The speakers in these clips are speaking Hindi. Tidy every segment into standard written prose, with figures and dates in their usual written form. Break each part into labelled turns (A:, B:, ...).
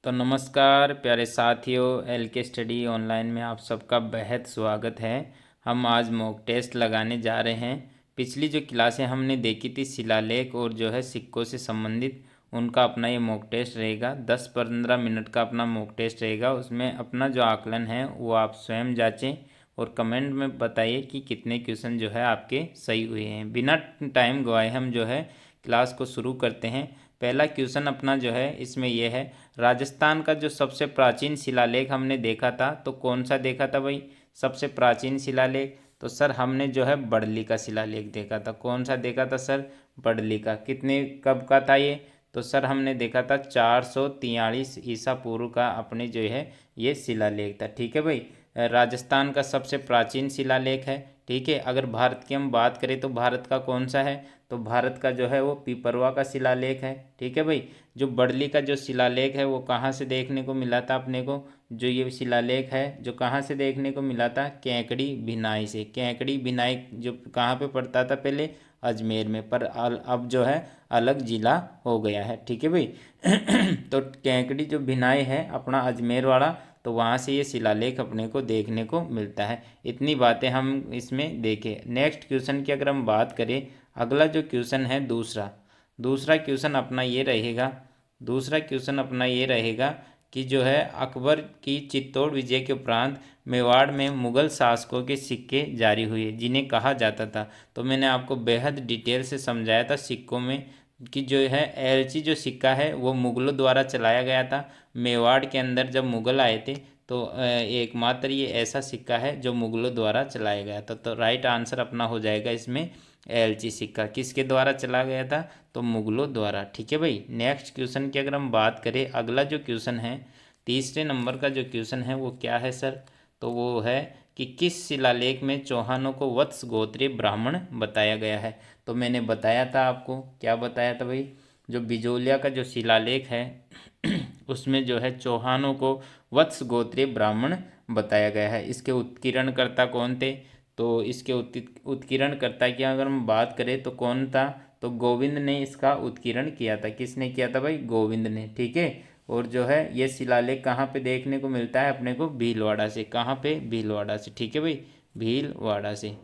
A: तो नमस्कार प्यारे साथियों, एल के स्टडी ऑनलाइन में आप सबका बेहद स्वागत है। हम आज मॉक टेस्ट लगाने जा रहे हैं। पिछली जो क्लासें हमने देखी थी शिलालेख और जो है सिक्कों से संबंधित, उनका अपना ये मॉक टेस्ट रहेगा। 10-15 मिनट का अपना मॉक टेस्ट रहेगा। उसमें अपना जो आकलन है वो आप स्वयं जांचें और कमेंट में बताइए कि कितने क्वेश्चन जो है आपके सही हुए हैं। बिना टाइम गवाए हम जो है क्लास को शुरू करते हैं। पहला क्वेश्चन अपना जो है इसमें यह है, राजस्थान का जो सबसे प्राचीन शिलालेख हमने देखा था तो कौन सा देखा था भाई? सबसे प्राचीन शिलालेख तो सर हमने जो है बड़ली का शिलालेख देखा था। कौन सा देखा था सर? बड़ली का। कितने कब का था ये? तो सर हमने देखा था 443 ईसा पूर्व का अपने जो है ये शिलालेख था। ठीक है भाई, राजस्थान का सबसे प्राचीन शिलालेख है। ठीक है, अगर भारत की हम बात करें तो भारत का कौन सा है? तो भारत का जो है वो पिपरवा का शिलालेख है। ठीक है भाई, जो बड़ली का जो शिलालेख है वो कहाँ से देखने को मिला था अपने को? जो ये शिलालेख है जो कहाँ से देखने को मिला था? केकड़ी भिनाई से। केकड़ी भिनाई जो कहाँ पे पड़ता था पहले? अजमेर में, पर अब जो है अलग जिला हो गया है। ठीक है भाई तो केकड़ी जो भिनाई है अपना अजमेर वाला, तो वहाँ से ये शिलालेख अपने को देखने को मिलता है। इतनी बातें हम इसमें देखें। नेक्स्ट क्वेश्चन की अगर हम बात करें, अगला जो क्वेश्चन है दूसरा दूसरा क्वेश्चन अपना ये रहेगा। दूसरा क्वेश्चन अपना ये रहेगा कि जो है अकबर की चित्तौड़ विजय के उपरांत मेवाड़ में मुगल शासकों के सिक्के जारी हुए जिन्हें कहा जाता था। तो मैंने आपको बेहद डिटेल से समझाया था सिक्कों में कि जो है एलची जो सिक्का है वो मुगलों द्वारा चलाया गया था। मेवाड़ के अंदर जब मुगल आए थे तो एकमात्र ये ऐसा सिक्का है जो मुगलों द्वारा चलाया गया था। तो राइट आंसर अपना हो जाएगा इसमें एलची सिक्का। किसके द्वारा चला गया था? तो मुगलों द्वारा। ठीक है भाई, नेक्स्ट क्वेश्चन की अगर हम बात करें, अगला जो क्वेश्चन है तीसरे नंबर का जो क्वेश्चन है वो क्या है सर? तो वो है कि किस शिलालेख में चौहानों को वत्स गोत्रीय ब्राह्मण बताया गया है? तो मैंने बताया था आपको, क्या बताया था भाई? जो बिजोलिया का जो शिलालेख है उसमें जो है चौहानों को वत्स गोत्रीय ब्राह्मण बताया गया है। इसके उत्कीर्णकर्ता कौन थे? तो इसके उत्कीर्णकर्ता की अगर हम बात करें तो कौन था? तो गोविंद ने इसका उत्कीर्ण किया था। किसने किया था भाई? गोविंद ने। ठीक है, और जो है ये शिलालेख कहाँ पे देखने को मिलता है अपने को? भीलवाड़ा से। कहाँ पे? भीलवाड़ा से। ठीक है भाई, भीलवाड़ा से।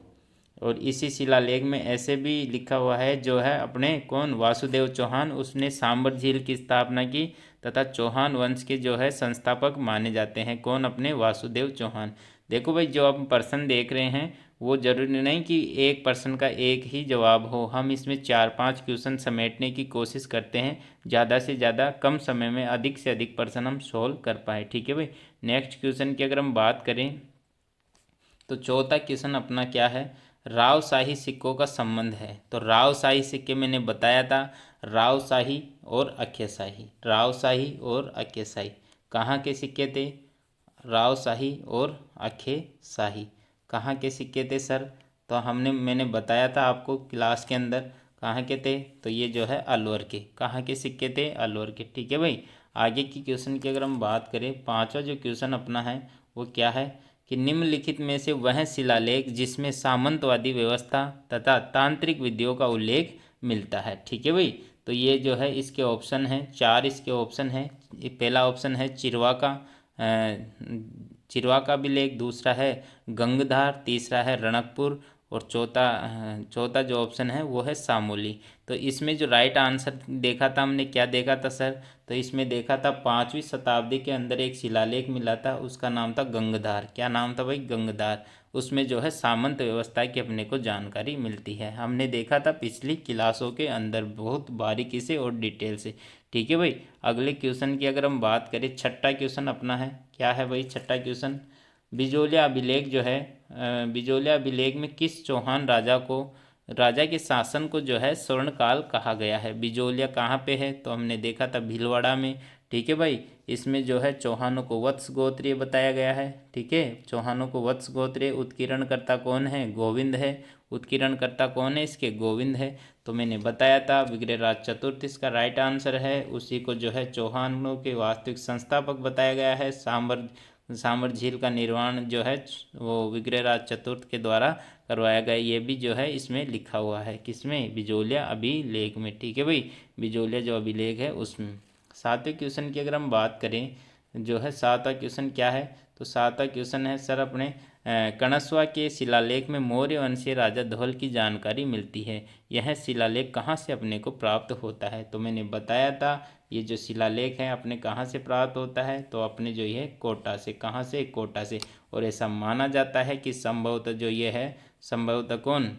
A: और इसी शिलालेख में ऐसे भी लिखा हुआ है जो है अपने कौन? वासुदेव चौहान, उसने सांबर झील की स्थापना की तथा चौहान वंश के जो है संस्थापक माने जाते हैं। कौन? अपने वासुदेव चौहान। देखो भाई, जो आप प्रश्न देख रहे हैं वो जरूरी नहीं कि एक प्रश्न का एक ही जवाब हो। हम इसमें 4-5 क्वेश्चन समेटने की कोशिश करते हैं, ज़्यादा से ज़्यादा कम समय में अधिक से अधिक प्रश्न हम सोल्व कर पाए। ठीक है भाई, नेक्स्ट क्वेश्चन की अगर हम बात करें तो चौथा क्वेश्चन अपना क्या है? रावशाही सिक्कों का संबंध है। तो रावशाही सिक्के मैंने बताया था, रावशाही और अक्यशाही। रावशाही और अक्यशाही कहाँ के सिक्के थे? रावशाही और अक्यशाही कहाँ के सिक्के थे सर? तो मैंने बताया था आपको क्लास के अंदर कहाँ के थे। तो ये जो है अलवर के। कहाँ के सिक्के थे? अलवर के। ठीक है भाई, आगे की क्वेश्चन की अगर हम बात करें, पांचवा जो क्वेश्चन अपना है वो क्या है कि निम्नलिखित में से वह शिलालेख जिसमें सामंतवादी व्यवस्था तथा तांत्रिक विधियों का उल्लेख मिलता है। ठीक है भाई, तो ये जो है इसके ऑप्शन हैं, चार इसके ऑप्शन हैं। पहला ऑप्शन है चिरवा का अभिलेख, दूसरा है गंगधार, तीसरा है रणकपुर और चौथा जो ऑप्शन है वो है सामोली। तो इसमें जो राइट आंसर देखा था हमने, क्या देखा था सर? तो इसमें देखा था 5वीं शताब्दी के अंदर एक शिलालेख मिला था, उसका नाम था गंगधार। क्या नाम था भाई? गंगधार। उसमें जो है सामंत व्यवस्था की अपने को जानकारी मिलती है। हमने देखा था पिछली क्लासों के अंदर बहुत बारीकी से और डिटेल से। ठीक है भाई, अगले क्वेश्चन की अगर हम बात करें, छठा क्वेश्चन अपना है, क्या है भाई छठा क्वेश्चन? बिजोलिया अभिलेख जो है, बिजोलिया अभिलेख में किस चौहान राजा के शासन को जो है स्वर्णकाल कहा गया है? बिजोलिया कहाँ पे है? तो हमने देखा था भीलवाड़ा में। ठीक है भाई, इसमें जो है चौहानों को वत्स गोत्रीय बताया गया है। ठीक है, चौहानों को वत्स गोत्रीय। उत्कीर्णकर्ता कौन है? गोविंद है। उत्कीर्णकर्ता कौन है इसके? गोविंद है। तो मैंने बताया था विग्रहराज चतुर्थ इसका राइट आंसर है। उसी को जो है चौहानों के वास्तविक संस्थापक बताया गया है। सांबर झील का निर्माण जो है वो विग्रहराज चतुर्थ के द्वारा करवाया गया। ये भी जो है इसमें लिखा हुआ है, किसमें? बिजोलिया अभिलेख में। ठीक है भाई, बिजोलिया जो अभिलेख है उसमें। सातवें क्वेश्चन की अगर हम बात करें, जो है सातवां क्वेश्चन क्या है, तो सातवां क्वेश्चन है सर अपने कणस्वा के शिलालेख में मौर्य वंशीय राजा धवल की जानकारी मिलती है। यह शिलालेख कहाँ से अपने को प्राप्त होता है? तो मैंने बताया था ये जो शिलालेख है अपने कहाँ से प्राप्त होता है, तो अपने जो ये कोटा से। कहाँ से? कोटा से। और ऐसा माना जाता है कि संभवतः जो ये है, संभवतः कौन,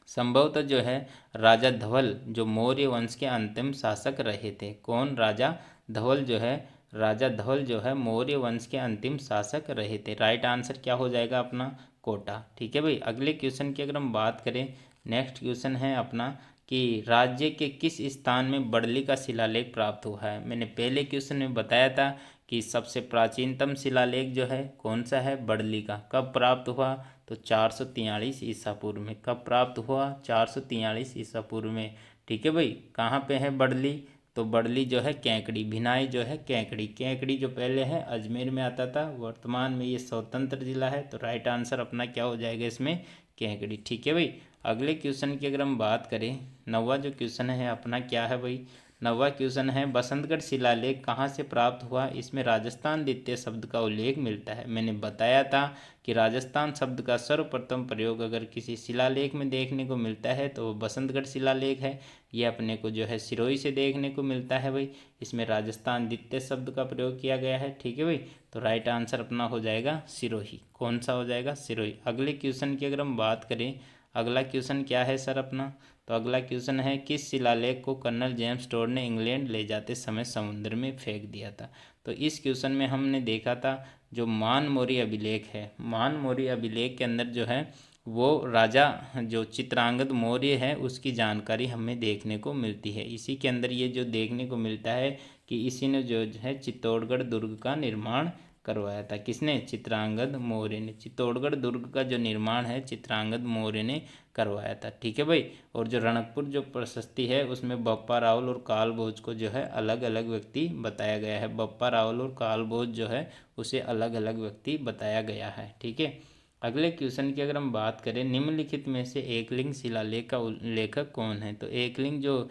A: संभवतः जो है राजा धवल जो मौर्य वंश के अंतिम शासक रहे थे। कौन? राजा धवल जो है, राजा धवल जो है मौर्य वंश के अंतिम शासक रहे थे। राइट आंसर क्या हो जाएगा अपना? कोटा। ठीक है भाई। अगले क्वेश्चन की अगर हम बात करें, नेक्स्ट क्वेश्चन है अपना कि राज्य के किस स्थान में बड़ली का शिलालेख प्राप्त हुआ है। मैंने पहले क्वेश्चन में बताया था कि सबसे प्राचीनतम शिलालेख जो है कौन सा है? बड़ली का। कब प्राप्त हुआ? तो 443 ईसा पूर्व में। कब प्राप्त हुआ? 443 ईसा पूर्व में। ठीक है भाई। कहाँ पे है बड़ली? तो बड़ली जो है कैंकड़ी, भिनाई जो है कैंकड़ी। कैंकड़ी जो पहले है अजमेर में आता था, वर्तमान में ये स्वतंत्र जिला है। तो राइट आंसर अपना क्या हो जाएगा इसमें? कैंकड़ी। ठीक है भाई। अगले क्वेश्चन की अगर हम बात करें, नौवा जो क्वेश्चन है अपना क्या है भाई? नौवा क्वेश्चन है बसंतगढ़ शिलालेख कहाँ से प्राप्त हुआ? इसमें राजस्थान द्वितीय शब्द का उल्लेख मिलता है। मैंने बताया था कि राजस्थान शब्द का सर्वप्रथम प्रयोग अगर किसी शिलालेख में देखने को मिलता है तो वो बसंतगढ़ शिलालेख है। ये अपने को जो है सिरोही से देखने को मिलता है भाई। इसमें राजस्थान द्वितीय शब्द का प्रयोग किया गया है। ठीक है भाई। तो राइट आंसर अपना हो जाएगा सिरोही। कौन सा हो जाएगा? सिरोही। अगले क्वेश्चन की अगर हम बात करें, अगला क्वेश्चन क्या है सर अपना? तो अगला क्वेश्चन है किस शिलालेख को कर्नल जेम्स टोड ने इंग्लैंड ले जाते समय समुद्र में फेंक दिया था? तो इस क्वेश्चन में हमने देखा था जो मानमोरी अभिलेख है, मानमोरी अभिलेख के अंदर जो है वो राजा जो चित्रांगद मौर्य है उसकी जानकारी हमें देखने को मिलती है। इसी के अंदर ये जो देखने को मिलता है कि इसी ने जो है चित्तौड़गढ़ दुर्ग का निर्माण करवाया था। किसने? चित्रांगद मौर्य ने। चित्तौड़गढ़ दुर्ग का जो निर्माण है चित्रांगद मौर्य ने करवाया था। ठीक है भाई। और जो रणकपुर जो प्रशस्ति है उसमें बप्पा रावल और काल भोज को जो है अलग अलग व्यक्ति बताया गया है। बप्पा रावल और काल भोज जो है उसे अलग अलग व्यक्ति बताया गया है। ठीक है। अगले क्वेश्चन की अगर हम बात करें, निम्नलिखित में से एकलिंग शिलालेख का लेखक कौन है? तो एकलिंग जो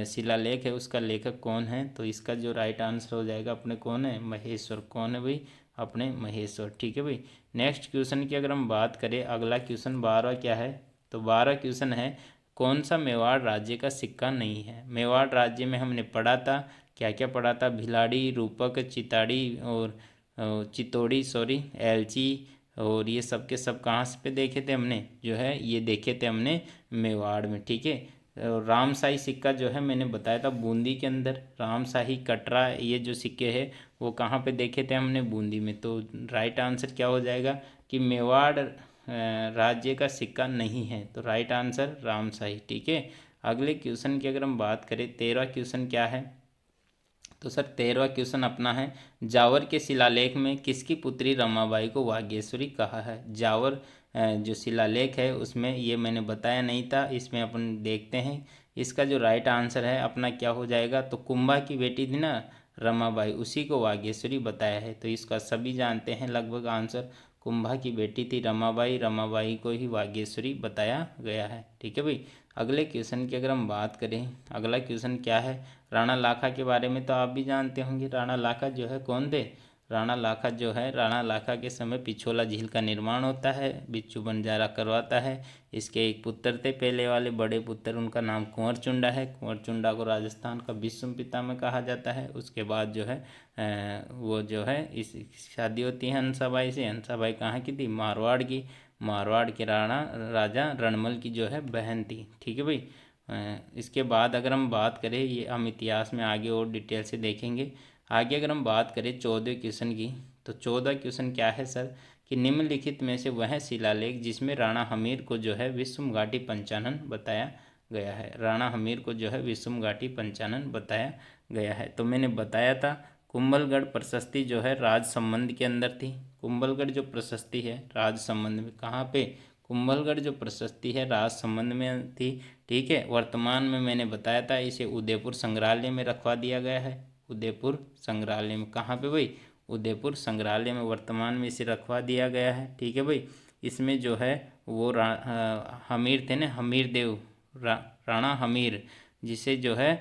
A: शिलालेख है उसका लेखक कौन है? तो इसका जो राइट आंसर हो जाएगा अपने कौन है? महेश्वर। कौन है भाई? अपने महेश्वर। ठीक है भाई। नेक्स्ट क्वेश्चन की अगर हम बात करें, अगला क्वेश्चन 12 क्या है? तो 12 क्वेश्चन है कौन सा मेवाड़ राज्य का सिक्का नहीं है? मेवाड़ राज्य में हमने पढ़ा था, क्या क्या पढ़ा था? भिलाड़ी, रूपक, चिताड़ी और चितौड़ी, सॉरी, एलची, और ये सब के सब कहाँ से पे देखे थे हमने? जो है ये देखे थे हमने मेवाड़ में। ठीक है। रामशाही सिक्का जो है मैंने बताया था बूंदी के अंदर। रामशाही, कटरा, ये जो सिक्के हैं वो कहाँ पे देखे थे हमने? बूंदी में। तो राइट आंसर क्या हो जाएगा कि मेवाड़ राज्य का सिक्का नहीं है। तो राइट आंसर रामशाही। ठीक है। अगले क्वेश्चन की अगर हम बात करें, 13वां क्वेश्चन क्या है? तो सर 13वां क्वेश्चन अपना है जावर के शिलालेख में किसकी पुत्री रमाबाई को वागेश्वरी कहा है? जावर जो शिलालेख है उसमें ये मैंने बताया नहीं था, इसमें अपन देखते हैं। इसका जो राइट आंसर है अपना क्या हो जाएगा? तो कुंभा की बेटी थी ना रमाबाई, उसी को वागेश्वरी बताया है। तो इसका सभी जानते हैं लगभग आंसर। कुंभा की बेटी थी रमाबाई, रमाबाई को ही वागेश्वरी बताया गया है। ठीक है भाई। अगले क्वेश्चन की अगर हम बात करें, अगला क्वेश्चन क्या है? राणा लाखा के बारे में तो आप भी जानते होंगे। राणा लाखा जो है कौन थे? राणा लाखा जो है, राणा लाखा के समय पिछोला झील का निर्माण होता है, बिच्छू बंजारा करवाता है। इसके एक पुत्र थे पहले वाले, बड़े पुत्र, उनका नाम कुंवर चुंडा है। कुंवर चुंडा को राजस्थान का विश्व पितामह कहा जाता है। उसके बाद जो है वो जो है इस शादी होती है हंसाबाई से। हंसाबाई कहाँ की थी? मारवाड़ की। मारवाड़ के राणा राजा रणमल की जो है बहन थी। ठीक है भाई। इसके बाद अगर हम बात करें, ये हम इतिहास में आगे और डिटेल से देखेंगे। आगे अगर हम बात करें 14वें क्वेश्चन की, तो 14वां क्वेश्चन क्या है सर? कि निम्नलिखित में से वह शिलालेख जिसमें राणा हमीर को जो है विश्व घाटी पंचानन बताया गया है। राणा हमीर को जो है विश्व घाटी पंचानन बताया गया है। तो मैंने बताया था कुंभलगढ़ प्रशस्ति जो है राज संबंध के अंदर थी। कुंभलगढ़ जो प्रशस्ति है राज संबंध में, कहाँ पे? कुंभलगढ़ जो प्रशस्ति है राज संबंध में थी। ठीक है। वर्तमान में मैंने बताया था इसे उदयपुर संग्रहालय में रखवा दिया गया है। उदयपुर संग्रहालय में, कहाँ पे भाई? उदयपुर संग्रहालय में वर्तमान में इसे रखवा दिया गया है। ठीक है भाई। इसमें जो है वो हमीर थे ना, हमीर देव, राणा हमीर, जिसे जो है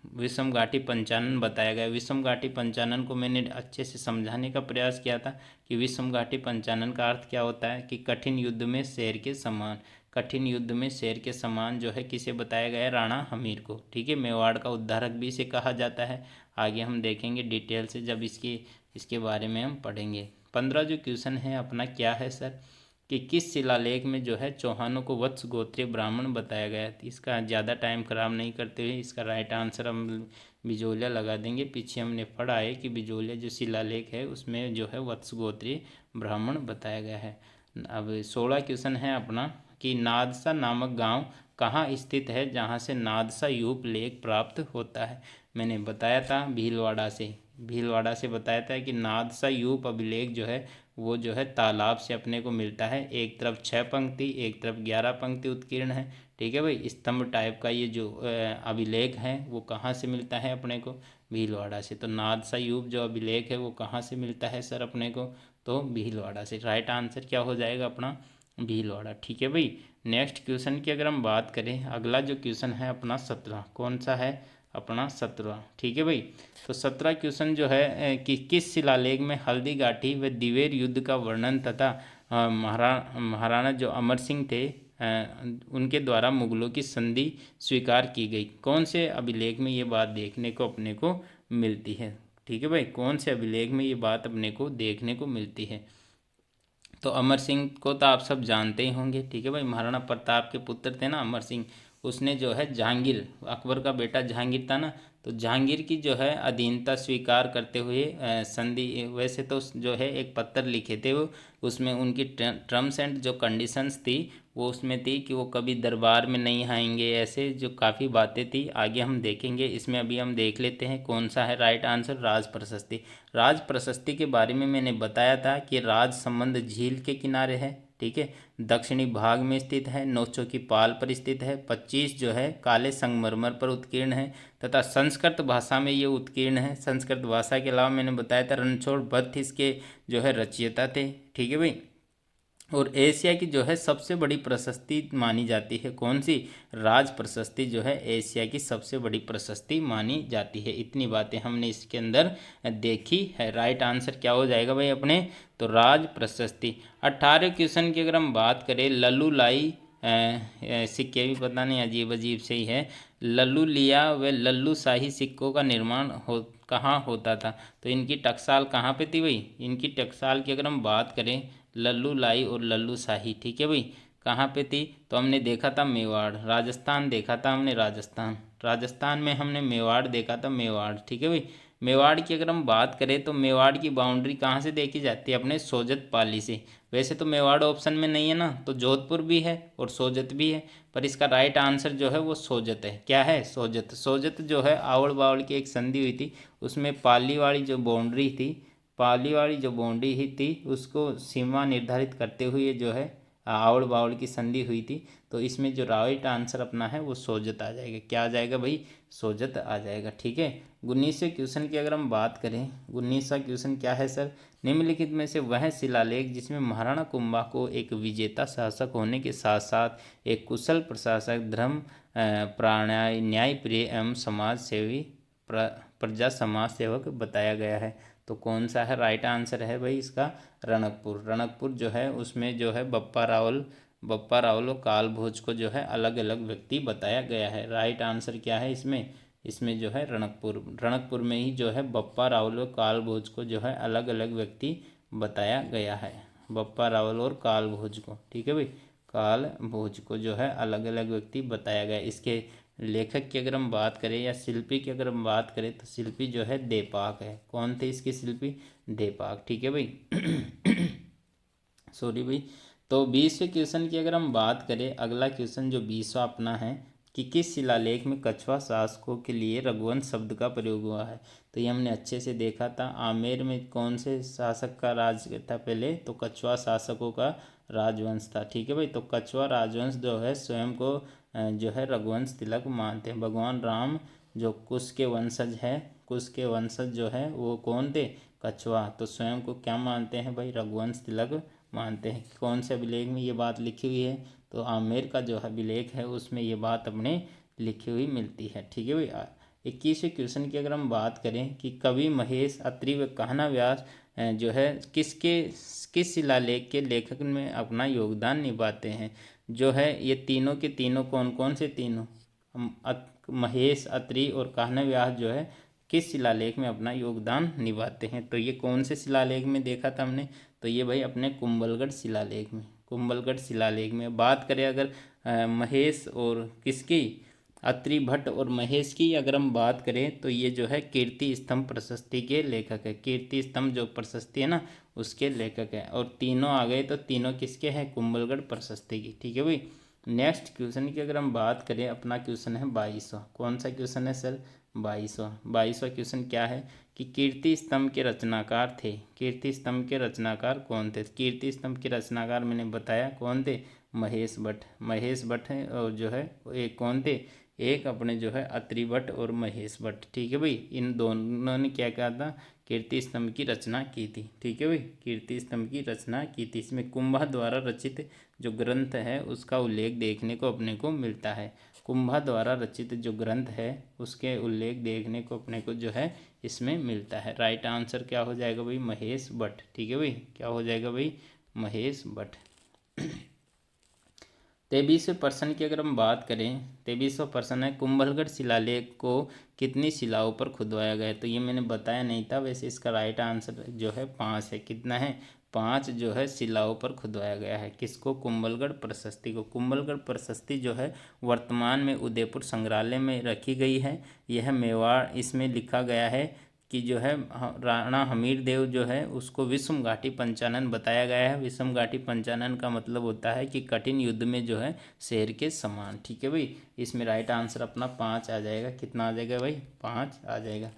A: विषम घाटी पंचानन बताया गया। विषम घाटी पंचानन को मैंने अच्छे से समझाने का प्रयास किया था कि विषम घाटी पंचानन का अर्थ क्या होता है कि कठिन युद्ध में शेर के समान, कठिन युद्ध में शेर के समान जो है किसे बताया गया है, राणा हमीर को। ठीक है, मेवाड़ का उद्धारक भी इसे कहा जाता है। आगे हम देखेंगे डिटेल से जब इसके बारे में हम पढ़ेंगे। 15 जो क्वेश्चन है अपना क्या है सर कि किस शिलालेख में जो है चौहानों को वत्स गोत्रीय ब्राह्मण बताया गया है। इसका ज़्यादा टाइम खराब नहीं करते हुए इसका राइट आंसर हम बिजोलिया लगा देंगे। पीछे हमने पढ़ा है कि बिजोलिया जो शिलालेख है उसमें जो है वत्स गोत्रीय ब्राह्मण बताया गया है। अब 16 क्वेश्चन है अपना कि नादसा नामक गांव कहाँ स्थित है जहाँ से नादसा यूप लेख प्राप्त होता है। मैंने बताया था भीलवाड़ा से बताया था कि नादसा यूप अभिलेख जो है वो जो है तालाब से अपने को मिलता है। एक तरफ 6 पंक्ति, एक तरफ 11 पंक्ति उत्कीर्ण है। ठीक है भाई, स्तंभ टाइप का ये जो अभिलेख है वो कहाँ से मिलता है अपने को, भीलवाड़ा से। तो नादसा यूप जो अभिलेख है वो कहाँ से मिलता है सर अपने को, तो भीलवाड़ा से। राइट आंसर क्या हो जाएगा अपना, भीलवाड़ा। ठीक है भाई, नेक्स्ट क्वेश्चन की अगर हम बात करें, अगला जो क्वेश्चन है अपना 17, कौन सा है अपना 17। ठीक है भाई, तो 17 क्वेश्चन जो है कि किस शिलालेख में हल्दी घाटी व दिवेर युद्ध का वर्णन तथा महाराणा जो अमर सिंह थे उनके द्वारा मुगलों की संधि स्वीकार की गई। कौन से अभिलेख में ये बात देखने को अपने को मिलती है। ठीक है भाई, कौन से अभिलेख में ये बात अपने को देखने को मिलती है। तो अमर सिंह को तो आप सब जानते ही होंगे। ठीक है भाई, महाराणा प्रताप के पुत्र थे ना अमर सिंह, उसने जो है जहांगीर, अकबर का बेटा जहांगीर था ना, तो जहांगीर की जो है अधीनता स्वीकार करते हुए संधि, वैसे तो जो है एक पत्र लिखे थे वो, उसमें उनकी टर्म्स एंड जो कंडीशंस थी वो उसमें थी कि वो कभी दरबार में नहीं आएंगे, ऐसे जो काफ़ी बातें थी। आगे हम देखेंगे, इसमें अभी हम देख लेते हैं कौन सा है राइट आंसर, राज प्रशस्ति। राज प्रशस्ति के बारे में मैंने बताया था कि राज संबंध झील के किनारे है। ठीक है, दक्षिणी भाग में स्थित है, नौचों की पाल पर स्थित है, 25 जो है काले संगमरमर पर उत्कीर्ण है तथा संस्कृत भाषा में ये उत्कीर्ण है। संस्कृत भाषा के अलावा मैंने बताया था रणछोड़ भट्ट इसके जो है रचयिता थे। ठीक है भाई, और एशिया की जो है सबसे बड़ी प्रशस्ति मानी जाती है कौन सी, राज प्रशस्ति जो है एशिया की सबसे बड़ी प्रशस्ति मानी जाती है। इतनी बातें हमने इसके अंदर देखी है। राइट आंसर क्या हो जाएगा भाई अपने, तो राज प्रशस्ति। 18 क्वेश्चन की अगर हम बात करें, लल्लू लाई सिक्के भी पता नहीं अजीब अजीब से ही है, लल्लू लिया व लल्लू शाही सिक्कों का निर्माण कहाँ होता था। तो इनकी टकसाल कहाँ पे थी भाई, इनकी टकसाल की अगर हम बात करें, लल्लू लाई और लल्लू शाही, ठीक है भाई, कहाँ पे थी, तो हमने देखा था मेवाड़, राजस्थान देखा था हमने, राजस्थान में हमने मेवाड़ देखा था, मेवाड़। ठीक है भाई, मेवाड़ की अगर हम बात करें तो मेवाड़ की बाउंड्री कहाँ से देखी जाती है, अपने सोजत पाली से। वैसे तो मेवाड़ ऑप्शन में नहीं है ना, तो जोधपुर भी है और सोजत भी है, पर इसका राइट आंसर जो है वो सोजत है। क्या है, सोजत। सोजत जो है आवड़ बावड़ की एक संधि हुई थी, उसमें पाली वाली जो बाउंड्री थी, पाली वाली जो बाउंड्री ही थी उसको सीमा निर्धारित करते हुए जो है आवड़ बावड़ की संधि हुई थी। तो इसमें जो राइट आंसर अपना है वो सोजत आ जाएगा। क्या आ जाएगा भाई, सोजत आ जाएगा। ठीक है, 19वें क्वेश्चन की अगर हम बात करें, 19वां क्वेश्चन क्या है सर, निम्नलिखित में से वह शिलालेख जिसमें महाराणा कुंभा को एक विजेता शासक होने के साथ साथ एक कुशल प्रशासक, धर्म प्राणाय न्याय प्रिय एवं समाज सेवी प्रजा समाज सेवक बताया गया है। तो कौन सा है राइट आंसर है भाई इसका, रणकपुर। रणकपुर जो है उसमें जो है बप्पा रावल और काल भोज को जो है अलग अलग व्यक्ति बताया गया है। राइट आंसर क्या है इसमें जो है रणकपुर में ही जो है बप्पा रावल और काल भोज को जो है अलग अलग व्यक्ति बताया गया है, बप्पा रावल और काल भोज को। ठीक है भाई, काल भोज को जो है अलग अलग व्यक्ति बताया गया। इसके लेखक की अगर हम बात करें या शिल्पी की अगर हम बात करें तो शिल्पी जो है देपाक है। कौन थे इसके शिल्पी, देपाक। ठीक है भाई सॉरी भाई। तो 20वें क्वेश्चन की अगर हम बात करें, अगला क्वेश्चन जो 20वां अपना है कि किस शिलालेख में कछवा शासकों के लिए रघुवंश शब्द का प्रयोग हुआ है। तो ये हमने अच्छे से देखा था। आमेर में कौन से शासक का राज था पहले, तो कछवा शासकों का राजवंश था। ठीक है भाई, तो कछवा राजवंश जो है स्वयं को जो है रघुवंश तिलक मानते हैं। भगवान राम जो कुश के वंशज है, कुश के वंशज जो है वो कौन थे, कछवा, तो स्वयं को क्या मानते हैं भाई, रघुवंश तिलक मानते हैं। कौन से अभिलेख में ये बात लिखी हुई है, तो आमेर का जो अभिलेख है उसमें ये बात अपने लिखी हुई मिलती है। ठीक है भाई, 21वें क्वेश्चन की अगर हम बात करें कि कवि महेश अत्रि व कान्हा व्यास जो है किस शिलालेख के लेखक में अपना योगदान निभाते हैं। जो है ये तीनों के तीनों कौन कौन से तीनों, महेश अत्रि और कान्हा व्यास जो है किस शिलालेख में अपना योगदान निभाते हैं। तो ये कौन से शिलालेख में देखा था हमने, तो ये भाई अपने कुंभलगढ़ शिलालेख में, कुंभलगढ़ शिलालेख में। बात करें अगर महेश और किसकी, अत्रि भट्ट और महेश की अगर हम बात करें तो ये जो है कीर्ति स्तंभ प्रशस्ति के लेखक है। कीर्ति स्तंभ जो प्रशस्ति है ना उसके लेखक है। और तीनों आ गए तो तीनों किसके हैं, कुंभलगढ़ प्रशस्ति की। ठीक है भाई। नेक्स्ट क्वेश्चन की अगर हम बात करें, अपना क्वेश्चन है 22वां। कौन सा क्वेश्चन है सर, 22वां क्वेश्चन क्या है कि कीर्ति स्तंभ के रचनाकार थे। कीर्ति स्तंभ के रचनाकार कौन थे। कीर्ति स्तंभ के रचनाकार मैंने बताया कौन थे, महेश भट्ट। महेश भट्ट हैं और जो है एक कौन थे, एक अपने जो है अत्रि भट्ट और महेश भट्ट। ठीक है भाई। इन दोनों ने क्या कहा था, कीर्ति स्तंभ की रचना की थी। ठीक है भाई, कीर्ति स्तंभ की रचना की थी। इसमें कुंभा द्वारा रचित जो ग्रंथ है उसका उल्लेख देखने को अपने को मिलता है। कुंभा द्वारा रचित जो ग्रंथ है उसके उल्लेख देखने को अपने को जो है इसमें मिलता है। राइट आंसर क्या हो जाएगा भाई, महेश भट्ट। ठीक है भाई, क्या हो जाएगा भाई, महेश भट्ट। 23वें प्रश्न की अगर हम बात करें, 23वां प्रश्न है कुंभलगढ़ शिलालेख को कितनी शिलाओं पर खुदवाया गया है। तो ये मैंने बताया नहीं था, वैसे इसका राइट आंसर जो है 5 है। कितना है, 5 जो है शिलाओं पर खुदवाया गया है। किसको, कुंभलगढ़ प्रशस्ति को। कुंभलगढ़ प्रशस्ति जो है वर्तमान में उदयपुर संग्रहालय में रखी गई है। यह मेवाड़, इसमें लिखा गया है कि जो है राणा हमीर देव जो है उसको विषम घाटी पंचानन बताया गया है। विषम घाटी पंचानन का मतलब होता है कि कठिन युद्ध में जो है शेर के समान। ठीक है भाई, इसमें राइट आंसर अपना 5 आ जाएगा। कितना आ जाएगा भाई, 5 आ जाएगा।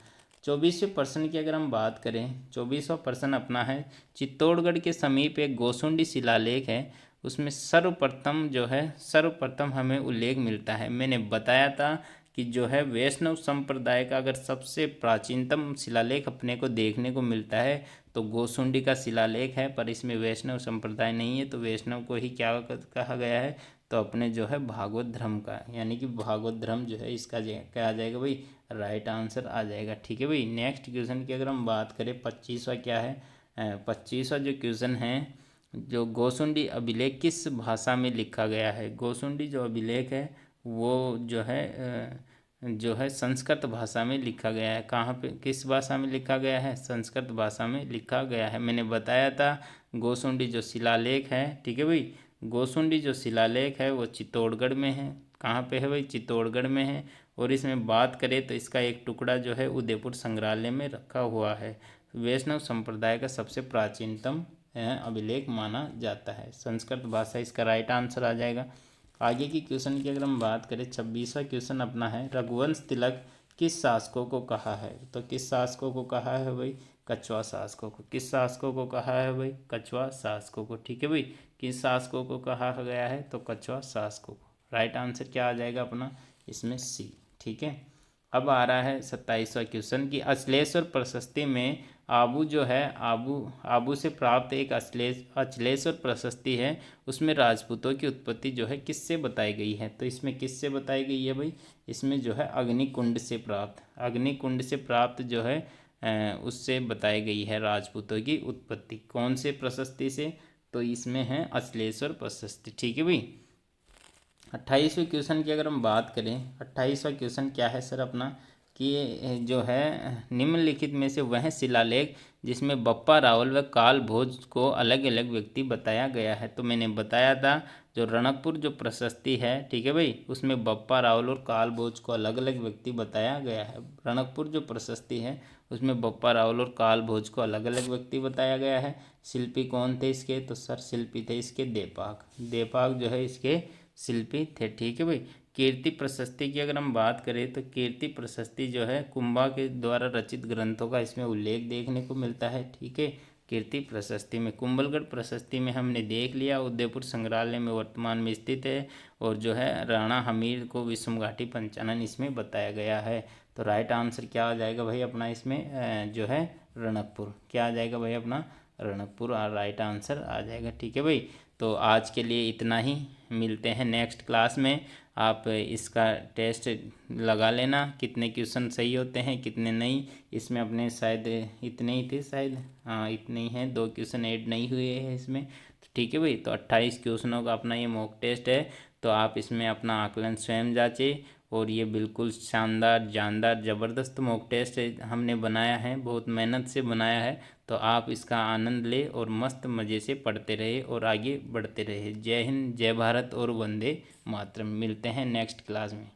A: 24वें प्रश्न की अगर हम बात करें, 24वां प्रश्न अपना है चित्तौड़गढ़ के समीप एक गोसुंडी शिलालेख है, उसमें सर्वप्रथम हमें उल्लेख मिलता है। मैंने बताया था कि जो है वैष्णव संप्रदाय का अगर सबसे प्राचीनतम शिलालेख अपने को देखने को मिलता है तो गोसुंडी का शिलालेख है, पर इसमें वैष्णव संप्रदाय नहीं है, तो वैष्णव को ही क्या कहा गया है, तो अपने जो है भागवत धर्म का, यानी कि भागवत धर्म जो है इसका क्या आ जाएगा भाई, राइट आंसर आ जाएगा। ठीक है भाई। नेक्स्ट क्वेश्चन की अगर हम बात करें, 25वां क्या है, 25वां जो क्वेश्चन है, जो गोसुंडी अभिलेख किस भाषा में लिखा गया है। गोसुंडी जो अभिलेख है वो जो है संस्कृत भाषा में लिखा गया है। कहाँ पे, किस भाषा में लिखा गया है, संस्कृत भाषा में लिखा गया है। मैंने बताया था गोसुंडी जो शिलालेख है, ठीक है भाई, गोसुंडी जो शिलालेख है वो चित्तौड़गढ़ में है। कहाँ पे है भाई, चित्तौड़गढ़ में है। और इसमें बात करें तो इसका एक टुकड़ा जो है उदयपुर संग्रहालय में रखा हुआ है। वैष्णव संप्रदाय का सबसे प्राचीनतम अभिलेख माना जाता है। संस्कृत भाषा इसका राइट आंसर आ जाएगा। आगे की क्वेश्चन की अगर हम बात करें, 26वां क्वेश्चन अपना है रघुवंश तिलक किस शासकों को कहा है। तो किस शासकों को कहा है भाई, कछवा शासकों को। किस शासकों को कहा है भाई, कछवा शासकों को। ठीक है भाई, किस शासकों को कहा गया है, तो कछवा शासकों को। राइट आंसर क्या आ जाएगा अपना, इसमें सी। ठीक है। अब आ रहा है 27वां क्वेश्चन की अचलेश्वर प्रशस्ति में आबू जो है आबू से प्राप्त एक अचलेश्वर प्रशस्ति है, उसमें राजपूतों की उत्पत्ति जो है किससे बताई गई है। तो इसमें किससे बताई गई है भाई, इसमें जो है अग्निकुंड से प्राप्त जो है उससे बताई गई है राजपूतों की उत्पत्ति। कौन से प्रशस्ति से, तो इसमें है अचलेश्वर प्रशस्ति। ठीक है भाई। 28वें क्वेश्चन की अगर हम बात करें, 28वां क्वेश्चन क्या है सर अपना, कि जो है निम्नलिखित में से वह शिलालेख जिसमें बप्पा रावल व काल भोज को अलग अलग व्यक्ति बताया गया है। तो मैंने बताया था जो रणकपुर जो प्रशस्ति है, ठीक है भाई, उसमें बप्पा रावल और काल भोज को अलग अलग व्यक्ति बताया गया है। रणकपुर जो प्रशस्ति है उसमें बप्पा रावल और काल भोज को अलग अलग व्यक्ति बताया गया है। शिल्पी कौन थे इसके, तो सर शिल्पी थे इसके देपाक जो है इसके शिल्पी थे। ठीक है भाई। कीर्ति प्रशस्ति की अगर हम बात करें तो कीर्ति प्रशस्ति जो है कुंभा के द्वारा रचित ग्रंथों का इसमें उल्लेख देखने को मिलता है। ठीक है, कीर्ति प्रशस्ति में। कुंभलगढ़ प्रशस्ति में हमने देख लिया उदयपुर संग्रहालय में वर्तमान में स्थित है, और जो है राणा हमीर को विषम घाटी पंचानन इसमें बताया गया है। तो राइट आंसर क्या आ जाएगा भाई अपना, इसमें जो है रणकपुर। क्या आ जाएगा भाई अपना, रणकपुर राइट आंसर आ जाएगा। ठीक है भाई। तो आज के लिए इतना ही, मिलते हैं नेक्स्ट क्लास में। आप इसका टेस्ट लगा लेना, कितने क्वेश्चन सही होते हैं कितने नहीं। इसमें अपने शायद इतने ही थे, शायद हाँ इतने ही हैं, 2 क्वेश्चन ऐड नहीं हुए हैं इसमें। तो ठीक है भाई, तो 28 क्वेश्चनों का अपना ये मॉक टेस्ट है। तो आप इसमें अपना आकलन स्वयं जांचें। और ये बिल्कुल शानदार जानदार ज़बरदस्त मॉक टेस्ट हमने बनाया है, बहुत मेहनत से बनाया है। तो आप इसका आनंद ले और मस्त मज़े से पढ़ते रहे और आगे बढ़ते रहे। जय हिंद, जय भारत और वंदे मातरम। मिलते हैं नेक्स्ट क्लास में।